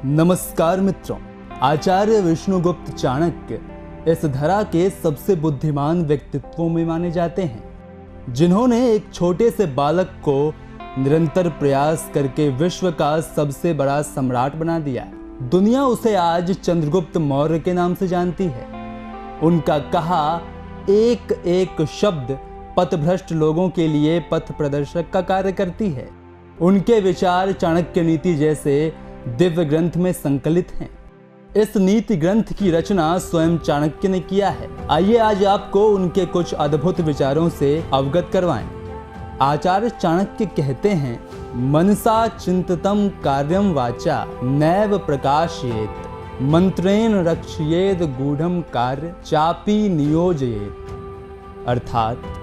नमस्कार मित्रों, आचार्य विष्णुगुप्त चाणक्य इस धरा के सबसे बुद्धिमान व्यक्तित्वों में माने जाते हैं, जिन्होंने एक छोटे से बालक को निरंतर प्रयास करके विश्व का सबसे बड़ा सम्राट बना दिया। दुनिया उसे आज चंद्रगुप्त मौर्य के नाम से जानती है। उनका कहा एक एक शब्द पथभ्रष्ट लोगों के लिए पथ प्रदर्शक का कार्य करती है। उनके विचार चाणक्य नीति जैसे दिव्य ग्रंथ में संकलित हैं। इस नीति ग्रंथ की रचना स्वयं चाणक्य ने किया है। आइए आज आपको उनके कुछ अद्भुत विचारों से अवगत करवाएं। आचार्य चाणक्य कहते हैं, मनसा चिंततम कार्यम वाचा नैव प्रकाशयेत मंत्रेण रक्षयेद गूढ़म कार्य चापी नियोजयेत। अर्थात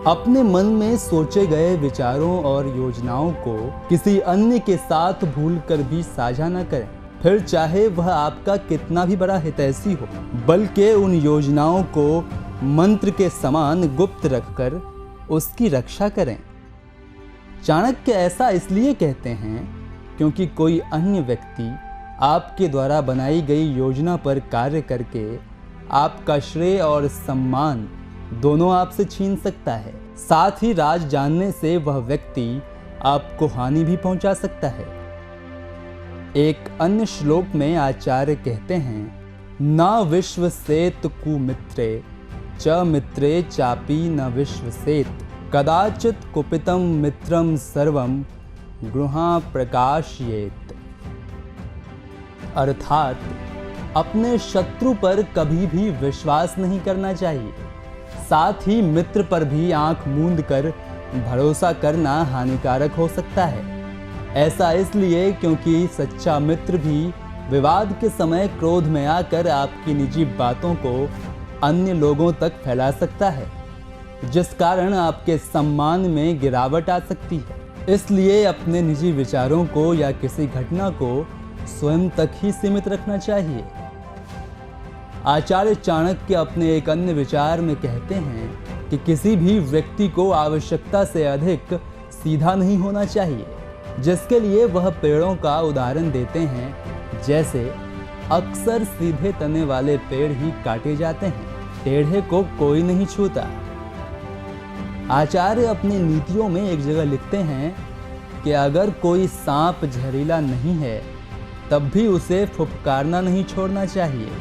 अपने मन में सोचे गए विचारों और योजनाओं को किसी अन्य के साथ भूलकर भी साझा न करें, फिर चाहे वह आपका कितना भी बड़ा हितैषी हो, बल्कि उन योजनाओं को मंत्र के समान गुप्त रखकर उसकी रक्षा करें। चाणक्य ऐसा इसलिए कहते हैं क्योंकि कोई अन्य व्यक्ति आपके द्वारा बनाई गई योजना पर कार्य करके आपका श्रेय और सम्मान दोनों आपसे छीन सकता है। साथ ही राज जानने से वह व्यक्ति आपको हानि भी पहुंचा सकता है। एक अन्य श्लोक में आचार्य कहते हैं, न विश्वसेत कुमित्रे च मित्रे चापी न विश्वसेत कदाचित कुपितम मित्रम सर्वम गृहा प्रकाशयेत। अर्थात अपने शत्रु पर कभी भी विश्वास नहीं करना चाहिए। साथ ही मित्र पर भी आंख मूंद कर भरोसा करना हानिकारक हो सकता है। ऐसा इसलिए क्योंकि सच्चा मित्र भी विवाद के समय क्रोध में आकर आपकी निजी बातों को अन्य लोगों तक फैला सकता है, जिस कारण आपके सम्मान में गिरावट आ सकती है। इसलिए अपने निजी विचारों को या किसी घटना को स्वयं तक ही सीमित रखना चाहिए। आचार्य चाणक्य अपने एक अन्य विचार में कहते हैं कि किसी भी व्यक्ति को आवश्यकता से अधिक सीधा नहीं होना चाहिए, जिसके लिए वह पेड़ों का उदाहरण देते हैं। जैसे अक्सर सीधे तने वाले पेड़ ही काटे जाते हैं, टेढ़े को कोई नहीं छूता। आचार्य अपनी नीतियों में एक जगह लिखते हैं कि अगर कोई सांप जहरीला नहीं है तब भी उसे फुफकारना नहीं छोड़ना चाहिए।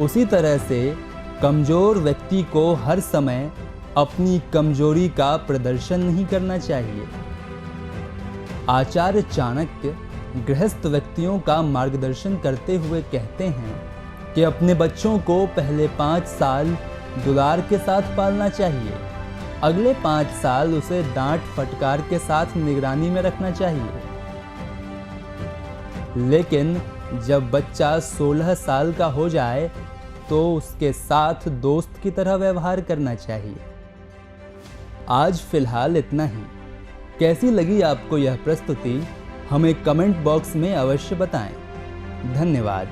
उसी तरह से कमजोर व्यक्ति को हर समय अपनी कमजोरी का प्रदर्शन नहीं करना चाहिए। आचार्य चाणक्य गृहस्थ व्यक्तियों का मार्गदर्शन करते हुए कहते हैं कि अपने बच्चों को पहले 5 साल दुलार के साथ पालना चाहिए, अगले 5 साल उसे डांट फटकार के साथ निगरानी में रखना चाहिए। लेकिन जब बच्चा 16 साल का हो जाए तो उसके साथ दोस्त की तरह व्यवहार करना चाहिए। आज फिलहाल इतना ही। कैसी लगी आपको यह प्रस्तुति, हमें कमेंट बॉक्स में अवश्य बताएं। धन्यवाद।